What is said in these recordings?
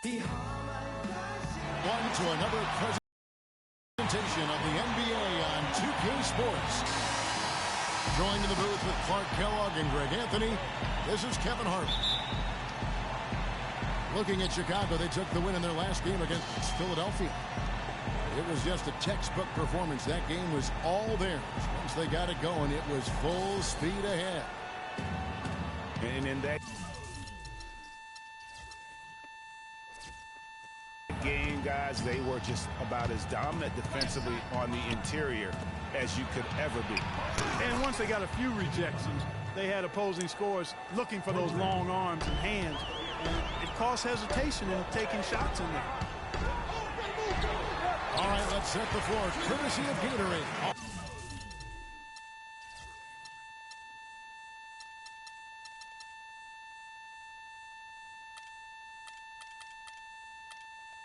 One to another presentation of the NBA on 2K Sports. Joined in the booth with Clark Kellogg and Greg Anthony, this is Kevin Hart. Looking at Chicago, they took the win in their last game against Philadelphia. It was just a textbook performance. That game was all theirs. Once they got it going, it was full speed ahead. And in that game, guys, they were just about as dominant defensively on the interior as you could ever be. And once they got a few rejections, they had opposing scorers looking for those long arms and hands. And it caused hesitation in taking shots in there. All right, let's set the floor. Courtesy of Gatorade.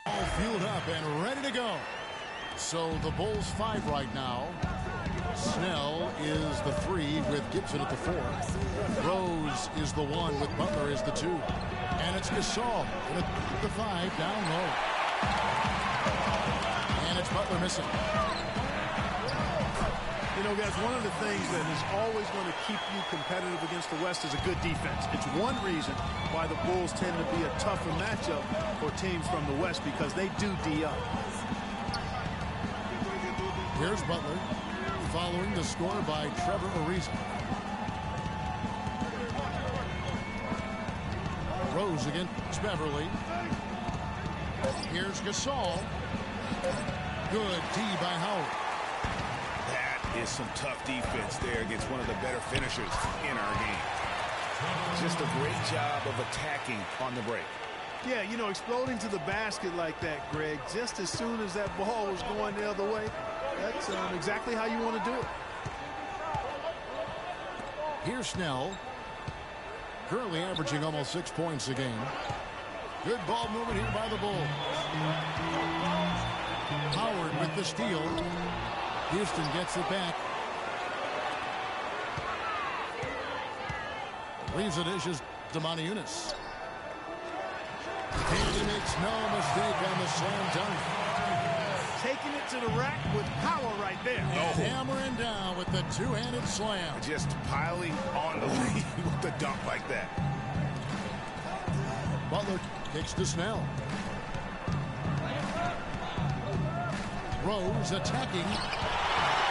All fueled up and ready to go. So the Bulls 5 right now. Snell is the 3 with Gibson at the 4. Rose is the 1 with Butler as the 2. And it's Gasol at the 5 down low. And it's Butler missing. You know, guys, one of the things that is always going to keep you competitive against the West is a good defense. It's one reason why the Bulls tend to be a tougher matchup for teams from the West, because they do D up. Here's Butler, following the score by Trevor Ariza. Rose against Beverly. Here's Gasol. Good D by Howard. That is some tough defense there against one of the better finishers in our game. Just a great job of attacking on the break. Yeah, you know, exploding to the basket like that, Greg, just as soon as that ball was going the other way, that's exactly how you want to do it. Here's Snell, currently averaging almost 6 points a game. Good ball movement here by the Bulls. Howard with the steal. Houston gets it back. Leaves the dishes to Moniunas. And he makes no mistake on the slam dunk. Taking it to the rack with power right there. And hammering down with the two-handed slam. Just piling on the lead with the dunk like that. Butler kicks to Snell. Rose attacking.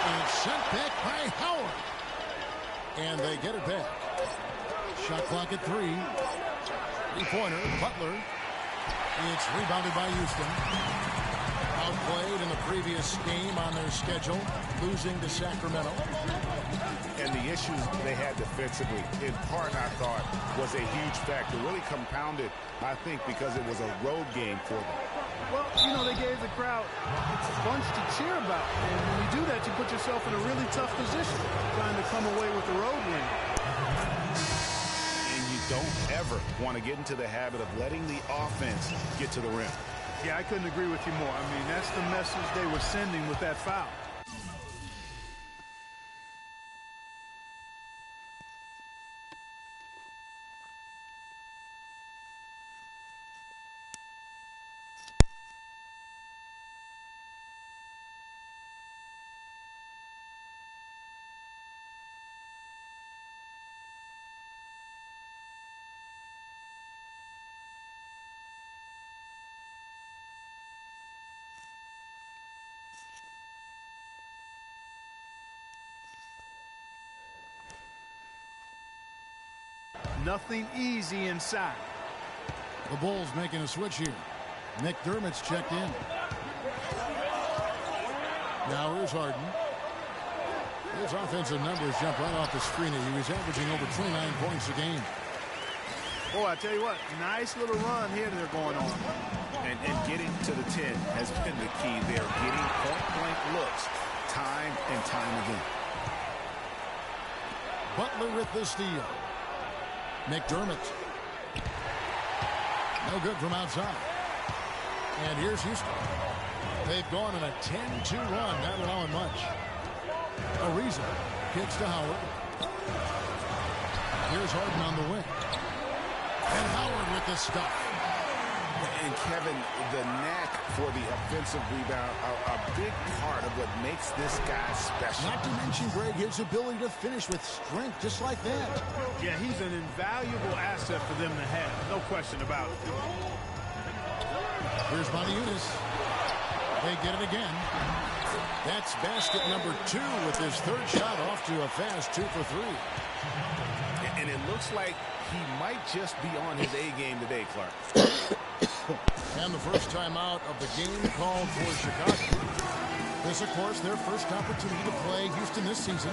And sent back by Howard. And they get it back. Shot clock at 3. Three-pointer, Butler. It's rebounded by Houston. Outplayed in the previous game on their schedule, losing to Sacramento. And the issues they had defensively, in part, I thought, was a huge factor. Really compounded, I think, because it was a road game for them. Well, you know, they gave the crowd a bunch to cheer about. And when you do that, you put yourself in a really tough position, trying to come away with the road win. And you don't ever want to get into the habit of letting the offense get to the rim. Yeah, I couldn't agree with you more. I mean, that's the message they were sending with that foul. Nothing easy inside. The Bulls making a switch here. McDermott's checked in. Now here's Harden. His offensive numbers jump right off the screen. He was averaging over 29 points a game. Boy, I tell you what, nice little run here they're going on. And getting to the 10 has been the key there. Getting point-blank looks time and time again. Butler with the steal. McDermott. No good from outside. And here's Houston. They've gone on a 10-2 run, not allowing much. Ariza kicks to Howard. Here's Harden on the wing. And Howard with the stop. And Kevin, the knack for the offensive rebound, a big part of what makes this guy special. Not to mention, Greg, his ability to finish with strength just like that. Yeah, he's an invaluable asset for them to have. No question about it. Here's Moniunas. They get it again. That's basket number 2 with his third shot off to a fast 2 for 3. And it looks like he might just be on his A game today, Clark. And the first timeout of the game called for Chicago. This, of course, their first opportunity to play Houston this season.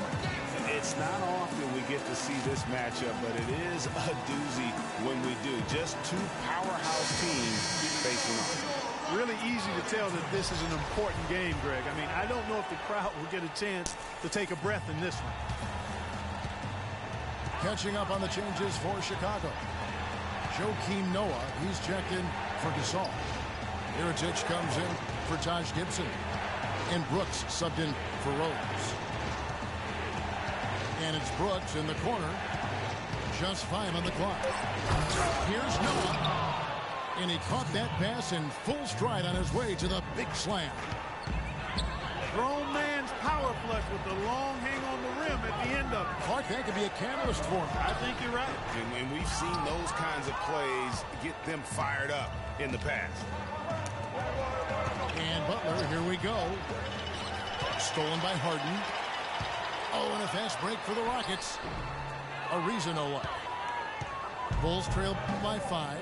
It's not often we get to see this matchup, but it is a doozy when we do. Just two powerhouse teams facing off. Really easy to tell that this is an important game, Greg. I mean, I don't know if the crowd will get a chance to take a breath in this one. Catching up on the changes for Chicago. Joakim Noah, he's checked in for Gasol. Mirotic comes in for Taj Gibson. And Brooks subbed in for Rose. And it's Brooks in the corner. Just 5 on the clock. Here's Noah. And he caught that pass in full stride on his way to the big slam. Grown man's power flush with the long hang on the rim at the end of it. Clark, that could be a catalyst for him. I think you're right. And we've seen those kinds of plays get them fired up in the past. And Butler, here we go. Stolen by Harden. Oh, and a fast break for the Rockets. Ariza no luck. Bulls trail by 5.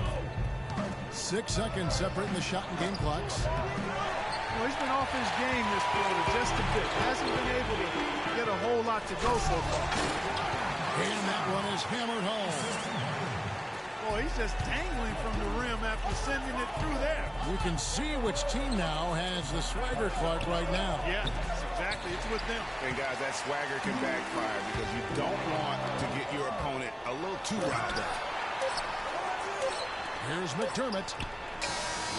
6 seconds separating the shot and game clocks. Well, he's been off his game this quarter just a bit. Hasn't been able to get a whole lot to go so far. And that one is hammered home. Boy, he's just dangling from the rim after sending it through there. You can see which team now has the swagger, Clark, right now. Yeah, that's exactly. It's with them. And, guys, that swagger can backfire because you don't want to get your opponent a little too riled up. Here's McDermott.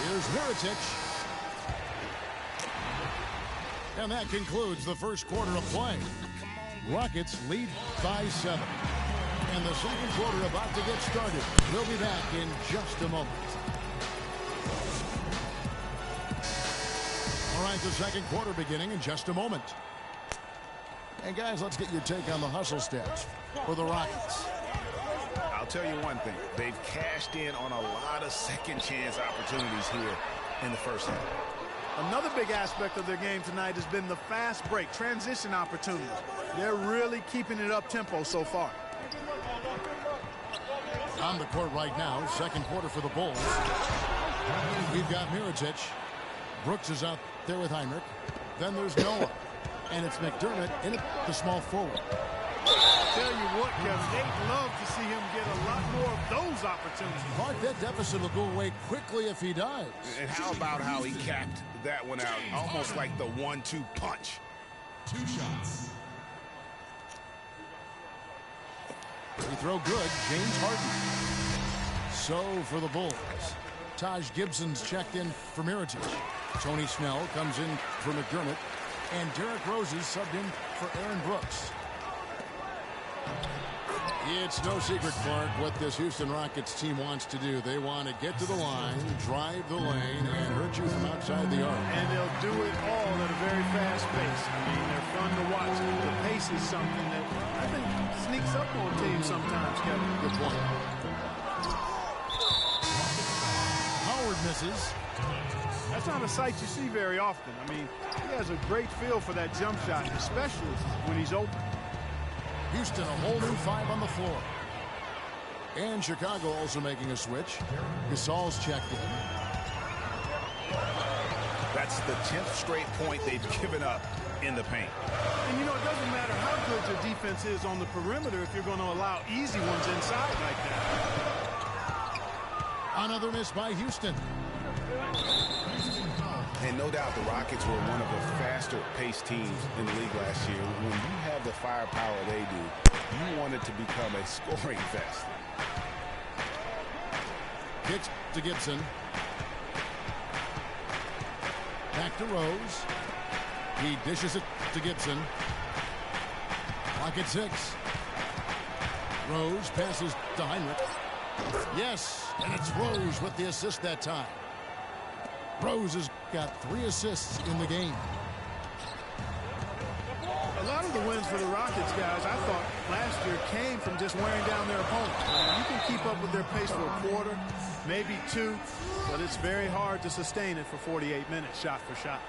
Here's Mirotic. And that concludes the first quarter of play. Rockets lead by 7. And the second quarter about to get started. We'll be back in just a moment. All right, the second quarter beginning in just a moment. And guys, let's get your take on the hustle stats for the Rockets. I'll tell you one thing. They've cashed in on a lot of second chance opportunities here in the first half. Another big aspect of their game tonight has been the fast break, transition opportunity. They're really keeping it up tempo so far. On the court right now, second quarter for the Bulls. We've got Mirotic. Brooks is out there with Heinrich. Then there's Noah. And it's McDermott in at the small forward. Tell you what, Kevin, they'd love to see him get a lot more of those opportunities. Clark, that deficit will go away quickly if he does. And how about how he capped that one out? Almost like the 1-2 punch. 2 shots. Free throw good. James Harden. So for the Bulls. Taj Gibson's checked in for Mirotic. Tony Snell comes in for McDermott. And Derrick Rose is subbed in for Aaron Brooks. It's no secret, Clark, what this Houston Rockets team wants to do. They want to get to the line, drive the lane, and hurt you from outside the arc. And they'll do it all at a very fast pace. I mean, they're fun to watch. The pace is something that I think sneaks up on teams sometimes, Kevin. Good point. Howard misses. That's not a sight you see very often. I mean, he has a great feel for that jump shot, especially when he's open. Houston, a whole new 5 on the floor. And Chicago also making a switch. Gasol's checked in. That's the 10th straight point they've given up in the paint. And, you know, it doesn't matter how good your defense is on the perimeter if you're going to allow easy ones inside like that. Another miss by Houston. And no doubt the Rockets were one of the faster-paced teams in the league last year. When you have the firepower they do, you want it to become a scoring fest. Kicks to Gibson. Back to Rose. He dishes it to Gibson. Clock at 6. Rose passes to Heinrich. Yes, And it's Rose with the assist that time. Rose has got 3 assists in the game. A lot of the wins for the Rockets, guys, I thought last year came from just wearing down their opponents. You can keep up with their pace for a quarter, maybe 2, but it's very hard to sustain it for 48 minutes, shot for shot.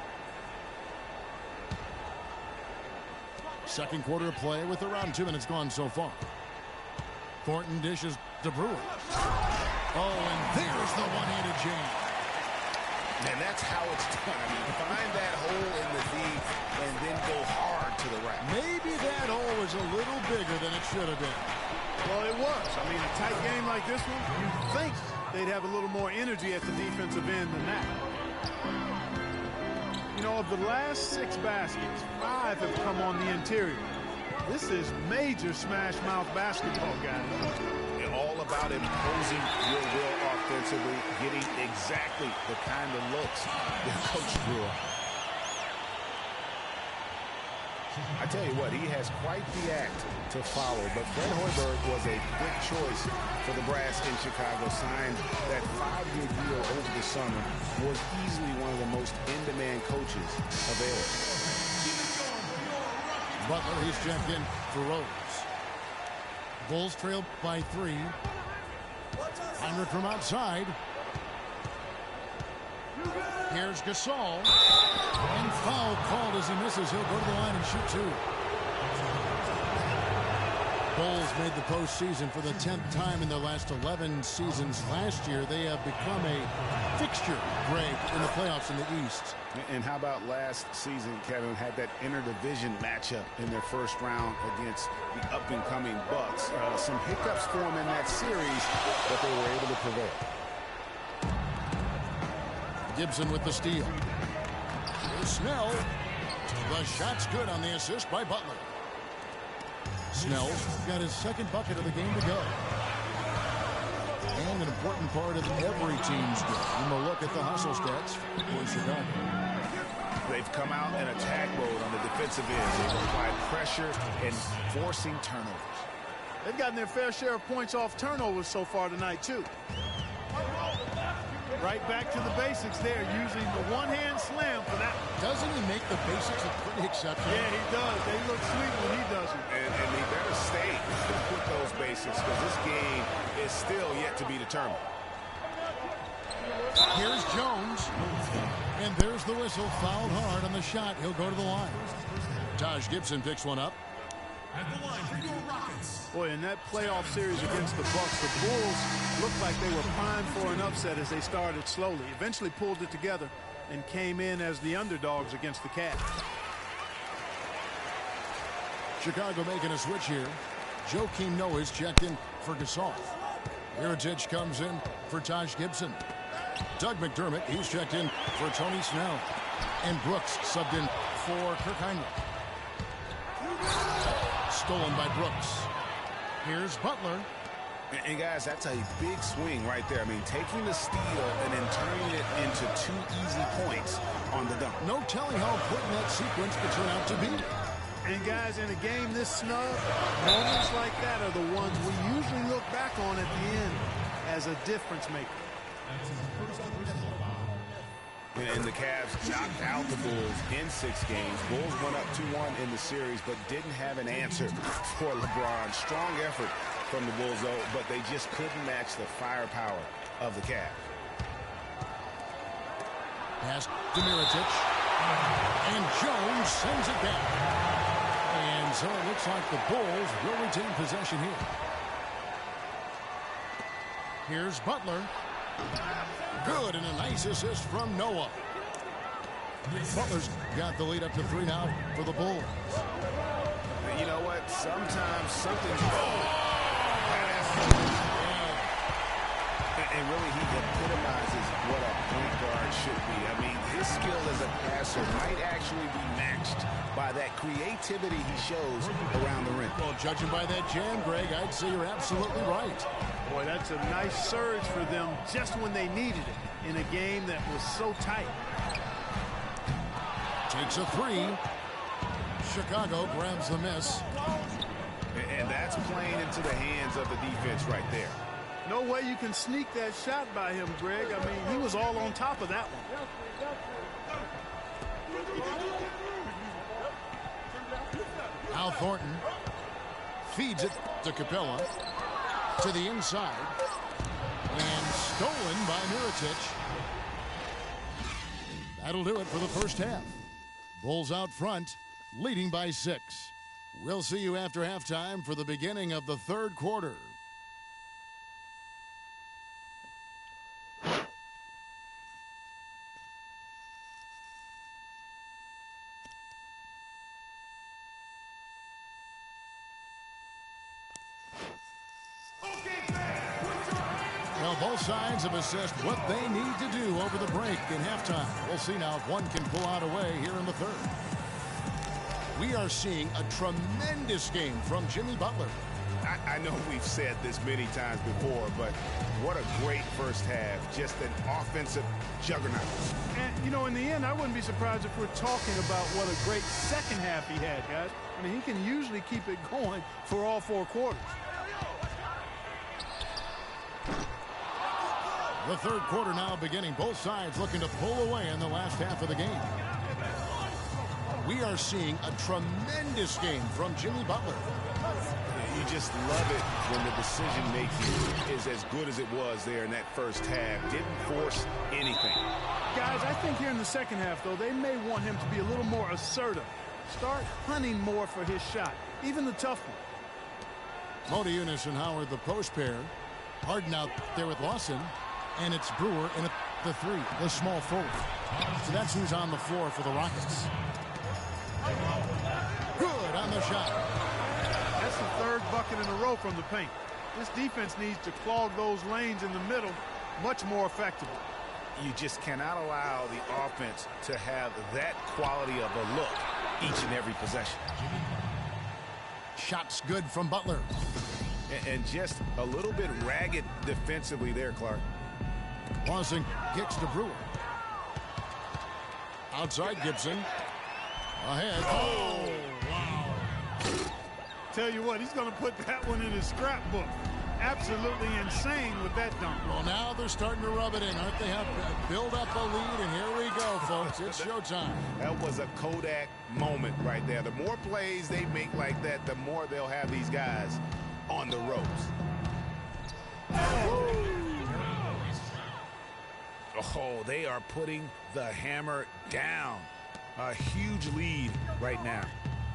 Second quarter of play with around 2 minutes gone so far. Thornton dishes to Brewer. Oh, and there's the one-handed jam. And that's how it's done. I mean, find that hole in the D and then go hard to the rack. Maybe that hole was a little bigger than it should have been. Well, it was. I mean, a tight game like this one, you'd think they'd have a little more energy at the defensive end than that. You know, of the last 6 baskets, 5 have come on the interior. This is major smash mouth basketball, guys. All about imposing your will offensively, getting exactly the kind of looks that Coach drew up. I tell you what, he has quite the act to follow, but Fred Hoiberg was a quick choice for the brass in Chicago. Signed that 5-year deal over the summer, was easily one of the most in-demand coaches available. Butler, he's checked in for Rose. Bulls trail by 3. Heinrich from outside. Here's Gasol. And foul called as he misses. He'll go to the line and shoot 2. Bulls made the postseason for the 10th time in their last 11 seasons. Last year, they have become a fixture, Greg, in the playoffs in the East. And how about last season, Kevin, had that interdivision matchup in their first round against the up-and-coming Bucks. Some hiccups for them in that series, but they were able to prevail. Gibson with the steal. Here's Snell. The shot's good on the assist by Butler. Snell's got his 2nd bucket of the game to go. And an important part of every team's game. We'll look at the hustle stats for Chicago. They've come out in attack mode on the defensive end. They've applied pressure and forcing turnovers. They've gotten their fair share of points off turnovers so far tonight, too. Right back to the basics there, using the one-hand slam for that. Doesn't he make the basics look pretty exceptional? Yeah, he does. They look sweet when he does it. And he better stay with those basics, because this game is still yet to be determined. Here's Jones. And there's the whistle. Fouled hard on the shot. He'll go to the line. Taj Gibson picks one up. At the line for your Rockets. Boy, in that playoff series against the Bucks, the Bulls looked like they were primed for an upset as they started slowly. Eventually pulled it together and came in as the underdogs against the Cavs. Chicago making a switch here. Joakim Noah is checked in for Gasol. Mirotic comes in for Taj Gibson. Doug McDermott, he's checked in for Tony Snell. And Brooks subbed in for Kirk Heinrich. Stolen by Brooks. Here's Butler. And guys, that's a big swing right there. I mean, taking the steal and then turning it into 2 easy points on the dunk. No telling how important that sequence could turn out to be. And guys, in a game this snug, moments like that are the ones we usually look back on at the end as a difference maker. And the Cavs knocked out the Bulls in 6 games. Bulls went up 2-1 in the series, but didn't have an answer for LeBron. Strong effort from the Bulls, though, but they just couldn't match the firepower of the Cavs. Pass to Mirotic. And Jones sends it back. And so it looks like the Bulls will retain possession here. Here's Butler. Good, and a nice assist from Noah. Butler's got the lead up to 3 now for the Bulls. You know what? Sometimes something's wrong. And really, he epitomizes what a point guard should be. I mean, his skill as a passer might actually be matched by that creativity he shows around the rim. Well, judging by that jam, Greg, I'd say you're absolutely right. Boy, that's a nice surge for them just when they needed it in a game that was so tight. Takes a 3. Chicago grabs the miss. And that's playing into the hands of the defense right there. No way you can sneak that shot by him, Greg. I mean, he was all on top of that one. Al Thornton feeds it to Capella. To the inside. And stolen by Mirotic. That'll do it for the first half. Bulls out front, leading by 6. We'll see you after halftime for the beginning of the third quarter. Well, both sides have assessed what they need to do over the break in halftime. We'll see now if one can pull out a way here in the third. We are seeing a tremendous game from Jimmy Butler. I know we've said this many times before, but what a great first half. Just an offensive juggernaut. And, you know, in the end, I wouldn't be surprised if we're talking about what a great second half he had, guys. I mean, he can usually keep it going for all 4 quarters. The third quarter now beginning. Both sides looking to pull away in the last half of the game. We are seeing a tremendous game from Jimmy Butler. You just love it when the decision-making is as good as it was there in that first half. Didn't force anything. Guys, I think here in the second half, though, they may want him to be a little more assertive. Start hunting more for his shot, even the tough one. Modiunas and Howard, the post pair. Harden out there with Lawson. And it's Brewer in the 3, the small forward. So that's who's on the floor for the Rockets. Good on the shot. That's the third bucket in a row from the paint. This defense needs to clog those lanes in the middle much more effectively. You just cannot allow the offense to have that quality of a look each and every possession. Shots good from Butler. And just a little bit ragged defensively there, Clark. Lawson kicks to Brewer. Outside Gibson. Ahead. Oh, wow. Tell you what, he's going to put that one in his scrapbook. Absolutely insane with that dunk. Well, now they're starting to rub it in, aren't they? Have build up a lead, and here we go, folks. It's showtime. That was a Kodak moment right there. The more plays they make like that, the more they'll have these guys on the ropes. Oh, they are putting the hammer down. A huge lead right now.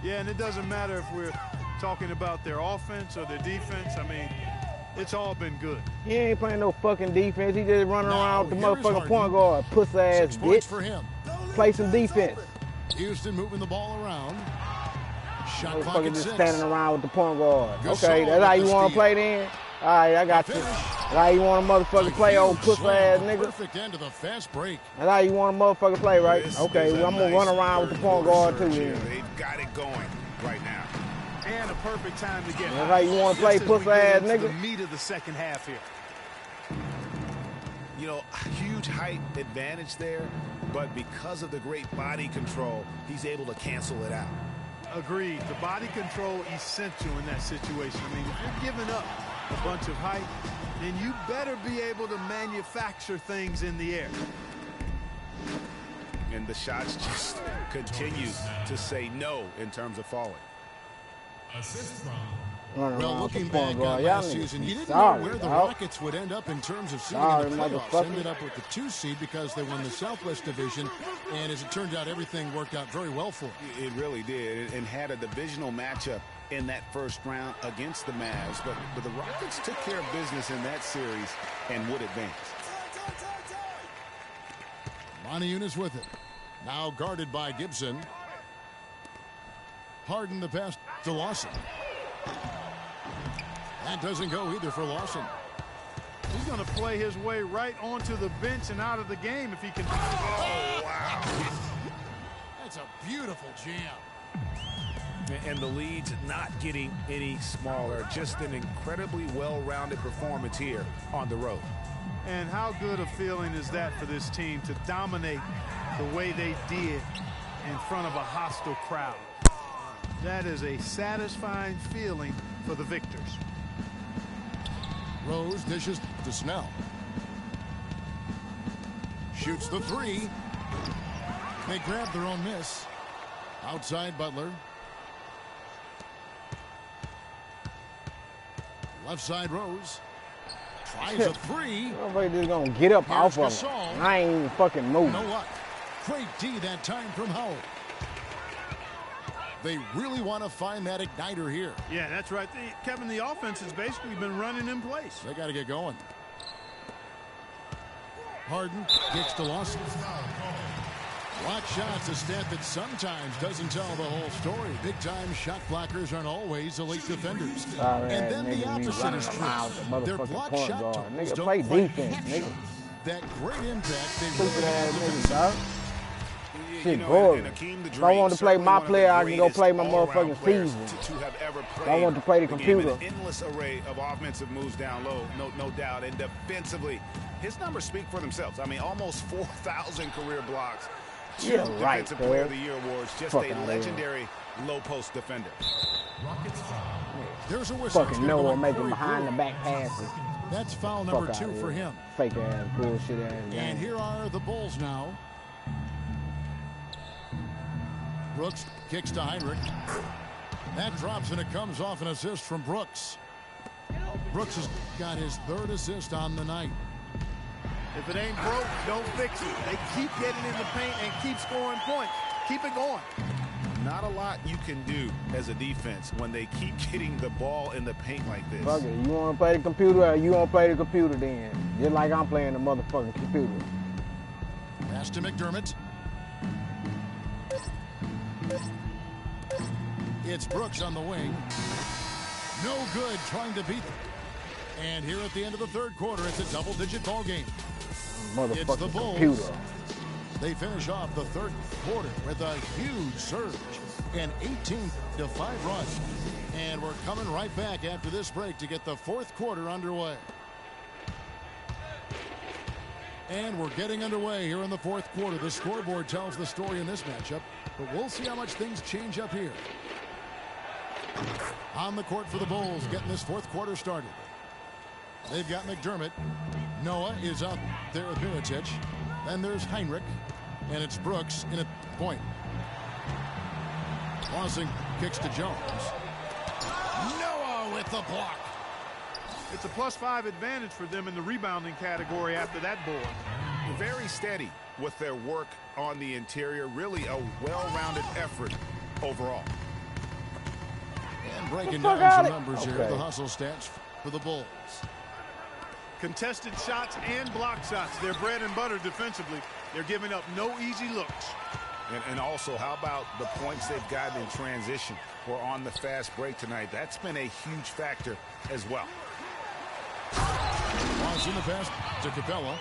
Yeah, and it doesn't matter if we're talking about their offense or their defense. I mean, it's all been good. He ain't playing no fucking defense. He just running around with the motherfucking point guard. Pussy ass bitch. For him. Play some defense. Houston moving the ball around. Shot clock Motherfucker at just 6. standing around with the point guard. Gasol Okay, that's how you with the want to steal. play then? All right, I got you. That's how you want a motherfucker play, old pussy ass nigga. Perfect end to the fast break. That's how you want a motherfucker play, right? This Okay, is well, a I'm going to nice run around with the point guard too. here. Then. They've got it going right now. And a perfect time to get That's how you want to play, just as we pussy ass get into nigga. the meat of the second half here. You know, huge height advantage there, but because of the great body control, he's able to cancel it out. Agreed. The body control essential in that situation. I mean, if you're giving up a bunch of height, then you better be able to manufacture things in the air. And the shots just continue to say no in terms of falling. Assist from Running Well, around with the looking point back guard. on Y'all last niggas season, you didn't sorry, know where the dog. Rockets would end up in terms of seeding Sorry, in the playoffs. motherfucker. Ended up with the 2 seed because they won the Southwest Division, and as it turned out, everything worked out very well for them. It really did, and had a divisional matchup in that first round against the Mavs. But the Rockets took care of business in that series and would advance. Modiunas with it. Now guarded by Gibson. Harden the pass to Lawson. That doesn't go either for Lawson. He's going to play his way right onto the bench and out of the game if he can. Oh, wow. That's a beautiful jam. And the lead's not getting any smaller. Just an incredibly well-rounded performance here on the road. And how good a feeling is that for this team to dominate the way they did in front of a hostile crowd? That is a satisfying feeling for the victors. Rose dishes to Snell. Shoots the three. They grab their own miss. Outside Butler. Left side Rose. Tries a three. Nobody just gonna get up off of him. I ain't even fucking moving. No luck. Great D that time from Howard. They really want to find that igniter here. Yeah, that's right. Kevin, the offense has basically been running in place. They got to get going. Harden kicks to Lawson. Block shots, a stat that sometimes doesn't tell the whole story. Big-time shot blockers aren't always elite defenders. Sorry, and then the opposite is true. Their block shot totals don't play quite defense, capture nigga. that great impact they really Stupid ass have niggas, dog. Shit, You know, boring. and Akeem the If I want to play Dream, my certainly player, one I of the can go play my greatest all-around motherfucking players season. to have ever If I played want to play the game. computer. An endless array of offensive moves down low, no doubt. And defensively, his numbers speak for themselves. I mean, almost 4,000 career blocks. Two Yeah, right, Defensive Player of cuz. the Year awards. Just Fuck a outta legendary low-post defender. Rockets foul. There's a whistle. It's Fucking gonna Noah go making Corey behind the Brewer. back passes. That's foul number Fuck 2 outta for here. him. Fake ass bullshit ass. And game. here are the Bulls now. Brooks kicks to Heinrich. That drops and it comes off an assist from Brooks. Brooks has got his third assist on the night. If it ain't broke, don't fix it. They keep getting in the paint and keep scoring points. Keep it going. Not a lot you can do as a defense when they keep getting the ball in the paint like this. Fuck it. You want to play the computer or you want to play the computer then? Just like I'm playing the motherfucking computer. Pass to McDermott. It's Brooks on the wing. No good trying to beat them. And here at the end of the third quarter, it's a double-digit ball game. It's the Motherfucking Bulls. computer. They finish off the third quarter with a huge surge, an 18-5 run. And we're coming right back after this break to get the fourth quarter underway. And we're getting underway here in the fourth quarter. The scoreboard tells the story in this matchup, but we'll see how much things change up here. On the court for the Bulls, getting this fourth quarter started. They've got McDermott. Noah is out there with Mirotic. Then there's Heinrich, and it's Brooks in a point. Lawson kicks to Jones. Noah with the block. It's a +5 advantage for them in the rebounding category after that board. Very steady with their work on the interior. Really a well-rounded effort overall. And breaking fuck down some outta- numbers here, Okay. the hustle stats for the Bulls. Contested shots and block shots. They're bread and butter defensively. They're giving up no easy looks. And also, how about the points they've gotten in transition or on the fast break tonight? That's been a huge factor as well. Lawson the pass to Capella.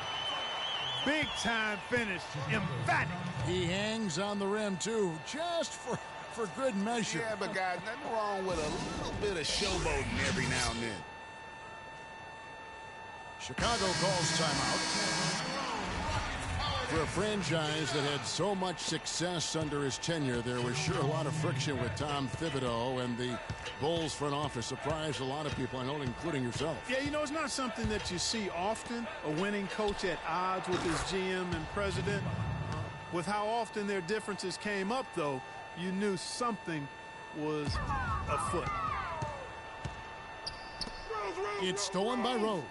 Big time finish. Emphatic. He hangs on the rim, too, just for good measure. Yeah, but guys, nothing wrong with a little bit of showboating every now and then. Chicago calls timeout. For a franchise that had so much success under his tenure, there was sure a lot of friction with Tom Thibodeau, and the Bulls front office surprised a lot of people, I know, including yourself. Yeah, you know, it's not something that you see often, a winning coach at odds with his GM and president. With how often their differences came up, though, you knew something was afoot. It's stolen by Rose.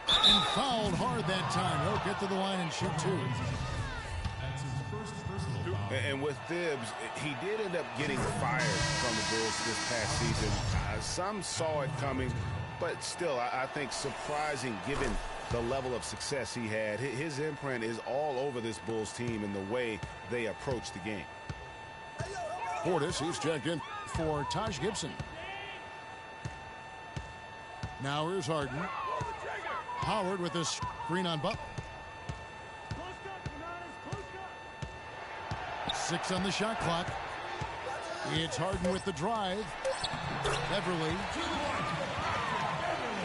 And fouled hard that time. He'll get to the line and shoot two. That's his first personal foul. And with Thibs, he did end up getting fired from the Bulls this past season. Some saw it coming, but still, I think surprising given the level of success he had. His imprint is all over this Bulls team in the way they approach the game. Portis, he's checked in for Taj Gibson. Now here's Harden. Howard with his screen on Butler. 6 on the shot clock. It's Harden with the drive. Beverly.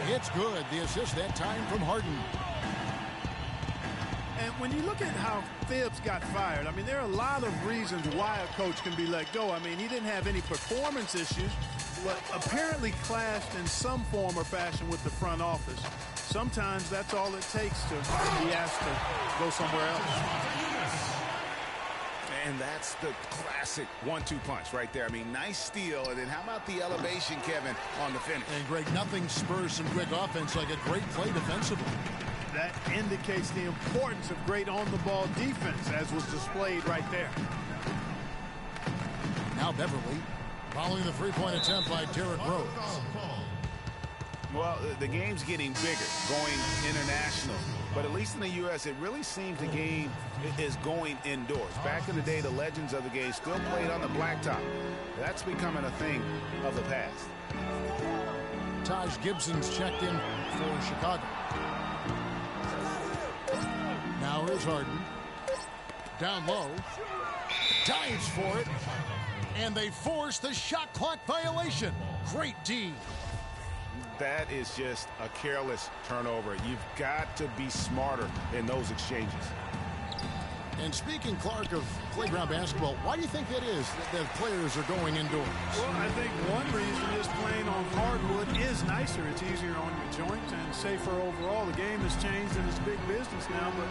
It's good. The assist that time from Harden. And when you look at how Thibs got fired, I mean, there are a lot of reasons why a coach can be let go. I mean, he didn't have any performance issues, but apparently clashed in some form or fashion with the front office. Sometimes that's all it takes to be asked to go somewhere else. And that's the classic 1-2 punch right there. I mean, nice steal. And then how about the elevation, Kevin, on the finish? And, Greg, nothing spurs some quick offense like a great play defensively. That indicates the importance of great on-the-ball defense, as was displayed right there. Now Beverly following the three-point attempt by Derrick Rose. Well, the game's getting bigger, going international. But at least in the U.S., it really seems the game is going indoors. Back in the day, the legends of the game still played on the blacktop. That's becoming a thing of the past. Taj Gibson's checked in for Chicago. Now here's Harden. Down low. Dives for it. And they force the shot clock violation. Great D. That is just a careless turnover. You've got to be smarter in those exchanges. And speaking, Clark, of playground basketball, why do you think that is that players are going indoors? Well, I think one reason is playing on hardwood is nicer. It's easier on your joints and safer overall. The game has changed and it's big business now, but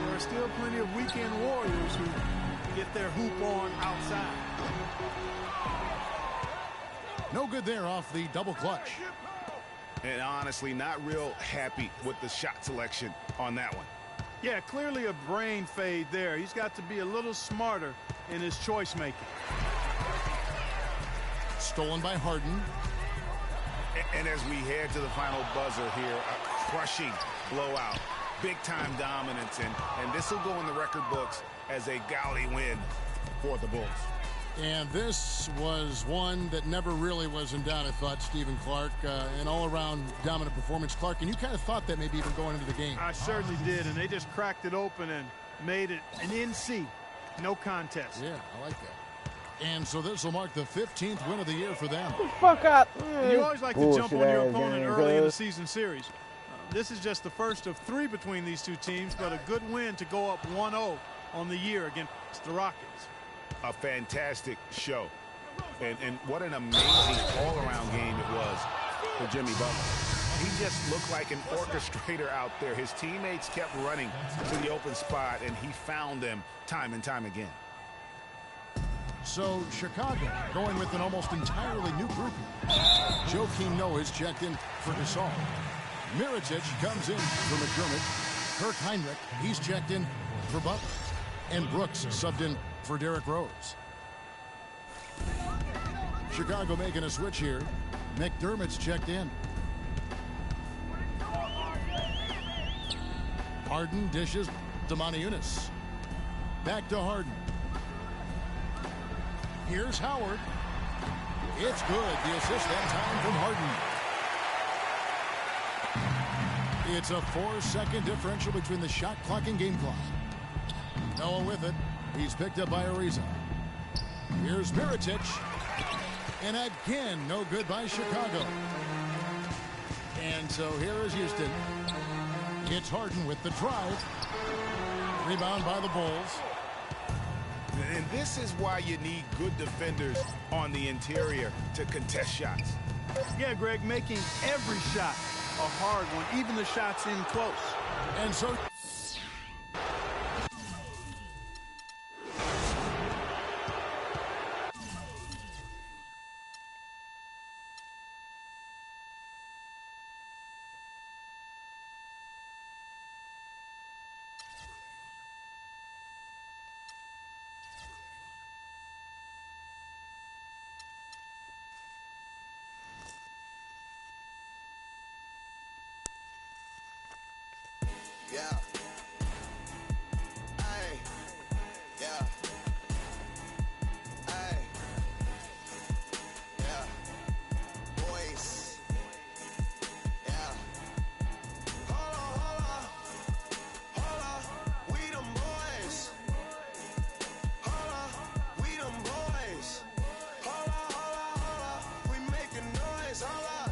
there are still plenty of weekend warriors who get their hoop on outside. No good there off the double clutch. And honestly, not real happy with the shot selection on that one. Yeah, clearly a brain fade there. He's got to be a little smarter in his choice making. Stolen by Harden. And as we head to the final buzzer here, a crushing blowout, big-time dominance, and this will go in the record books as a gaudy win for the Bulls. And this was one that never really was in doubt, I thought, Stephen Clark. An all-around dominant performance. Clark, and you kind of thought that maybe even going into the game. I certainly did, and they just cracked it open and made it an NC. No contest. Yeah, I like that. And so this will mark the 15th win of the year for them. Fuck up. You always like to jump on your opponent early in the season series. This is just the first of 3 between these two teams, but a good win to go up 1-0 on the year against the Rockets. A fantastic show. And what an amazing all-around game it was for Jimmy Butler. He just looked like an orchestrator out there. His teammates kept running to the open spot, and he found them time and time again. So Chicago going with an almost entirely new group. Joakim Noah is checked in for Gasol. Mirotic comes in for McDermott. Kirk Heinrich, he's checked in for Butler. And Brooks subbed in for Derrick Rose. Chicago making a switch here. McDermott's checked in. Harden dishes to Moniunas. Back to Harden. Here's Howard. It's good. The assist that time from Harden. It's a 4-second differential between the shot clock and game clock. Noah with it. He's picked up by Ariza. Here's Mirotic. And again, no good by Chicago. And so here is Houston. It's Harden with the drive. Rebound by the Bulls. And this is why you need good defenders on the interior to contest shots. Yeah, Greg, making every shot a hard one, even the shots in close. And so yeah. Ay. Yeah. Ay. Yeah. Boys. Yeah. Hold on. We them boys. Hold on. We them boys. Hold on. We making noise. Hold on.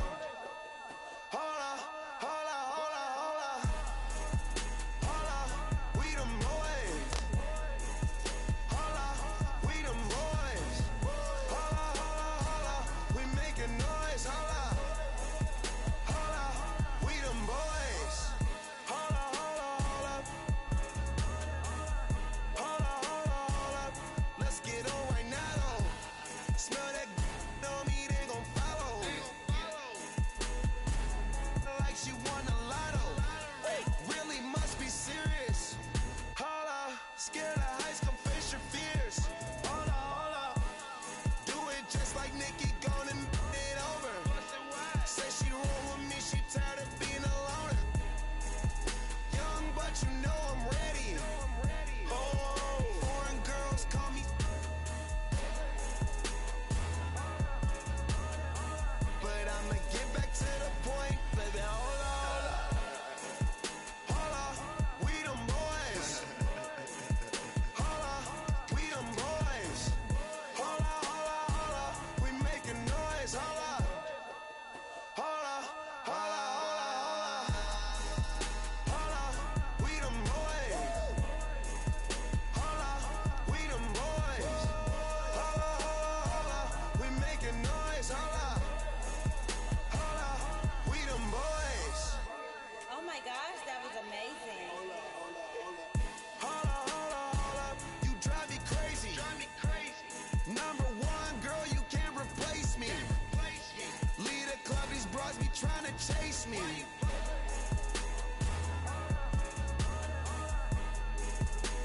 chase me.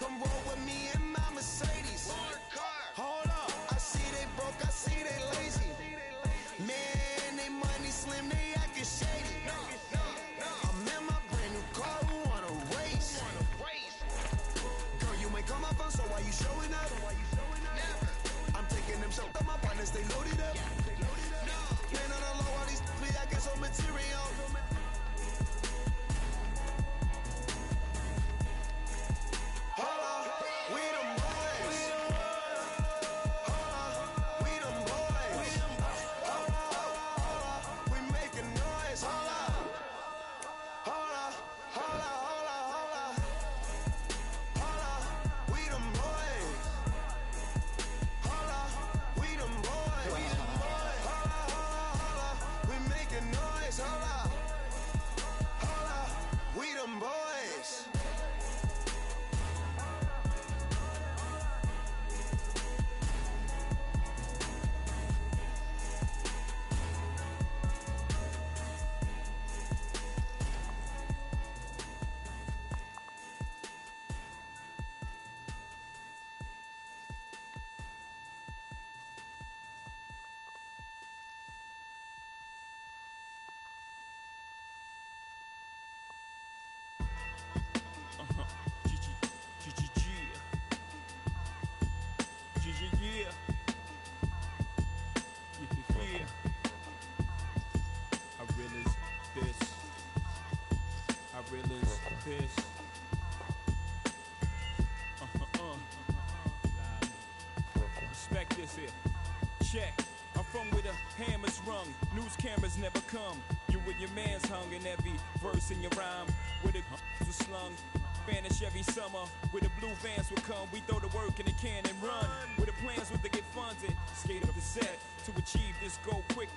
Come roll with me in my Mercedes. Hold up, I see they broke, I see they lazy. Man, they money slim, they actin' shady. I'm in my brand new car, who wanna race? Girl, you ain't come up on, so why you showing up? I'm taking them shots up, my partners, they loaded up. Man, on the low, all these be acting so material. Hold up, we them boys. Hold up, we them boys. Hold up, we making noise. Hold up, hold up, hold up, hold up, hold up. Hold up, we them boys. Hold up, we them boys. Hold up, we making noise. Hold up, we them boys. Respect this here. Check. I'm from where the hammers rung, news cameras never come. You and your man's hung in every verse in your rhyme. Where the was slung, vanish every summer. Where the blue vans would come, we throw the work in the can and run. Where the plans was to get funded, skate up the set to achieve this goal quick.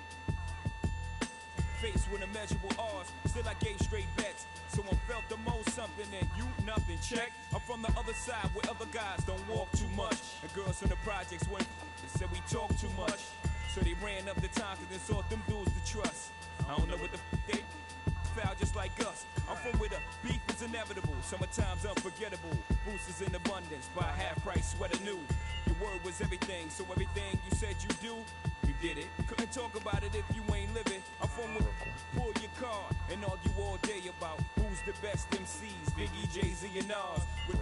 Faced with immeasurable odds, still I gave straight bets. Someone felt the most something and you nothing. Check. I'm from the other side where other guys don't walk too much. And girls from the projects went and said we talk too much. So they ran up the times and then sought them dudes to trust. I don't know what the they foul just like us. I'm from where the beef is inevitable, summertime's unforgettable. Boosters in abundance, buy half price sweater new. Your word was everything, so everything you said you do, you did it. Couldn't talk about it if you ain't living. I'm from where pull your card and argue all day about who's the best MCs, Biggie, Jay-Z and Nas. With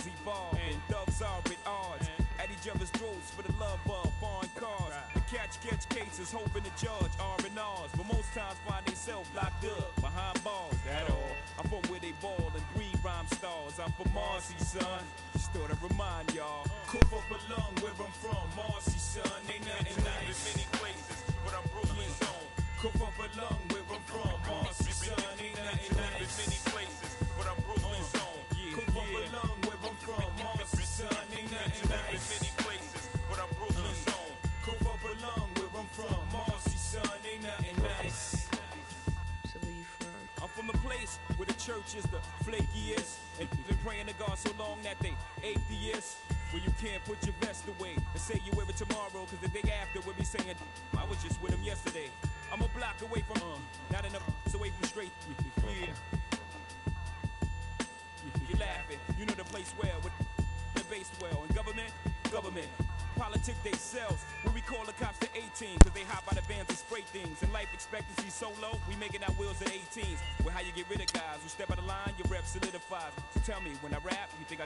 evolve and thugs are at odds at each other's throats for the love of foreign cars. The catch cases hoping to judge R&Rs, but most times find themselves locked up behind bars. That all. I'm from where they ball and breed rhyme stars. I'm from Marcy, son. Just thought I'd remind y'all. Cough up a lung where I'm from, Marcy, son. Ain't nothing nice. Many places, but I'm Brooklyn's own. Cough up a lung where I'm from, Marcy, son. Ain't nothing nice. Many places, but I'm Brooklyn's own. Cough up a lung where I'm from, Marcy, son. Ain't nothing nice. Many places, but I'm Brooklyn's own. Cough up a lung where I'm from, Marcy, son. Ain't nothing nice. So where you from? I'm from the place where the church is the flakiest, and been praying to God so long that they atheists. Where you can't put your vest away and say you wear it tomorrow, cause the day after we'll be saying, I was just with him yesterday. I'm a block away from, not enough away from straight. Yeah. You're laughing, you know the place well, with the base well, and government. Politic they sells, where we call the cops to 18, cause they hop out of vans and spray things. And life expectancy so low, we making our wheels at 18s. Well, how you get rid of guys who step out of line, your rep solidifies. So tell me, when I rap, you think I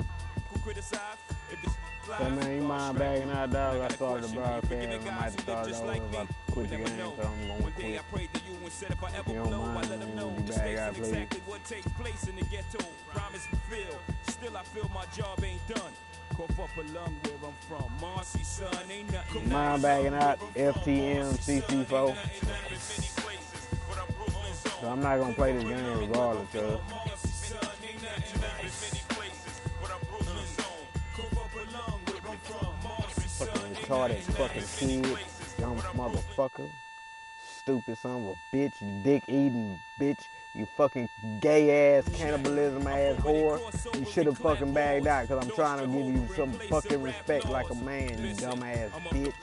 could criticize? If this flies, So man, you mind bagging out, dog? I got a started the question. broadcast. You I might start it over if I quit the game, so I'm gonna One day I quit. prayed to you and said if I ever you don't blow, I mind, let them man, know would you the bag stakes out, and please? exactly what takes place in the ghetto. Promise fulfilled. Still I feel my job ain't done. Cough up a lung where I'm from. Marcy, son, ain't nothing. Mind bagging out, FTM, CC4. So I'm not gonna play this game regardless, cuz. Fucking retarded fucking kid, dumb motherfucker. Stupid son of a bitch, you dick eating bitch, you fucking gay ass cannibalism ass whore. You should have fucking bagged out, cause I'm trying to give you some fucking respect like a man, you dumb ass bitch.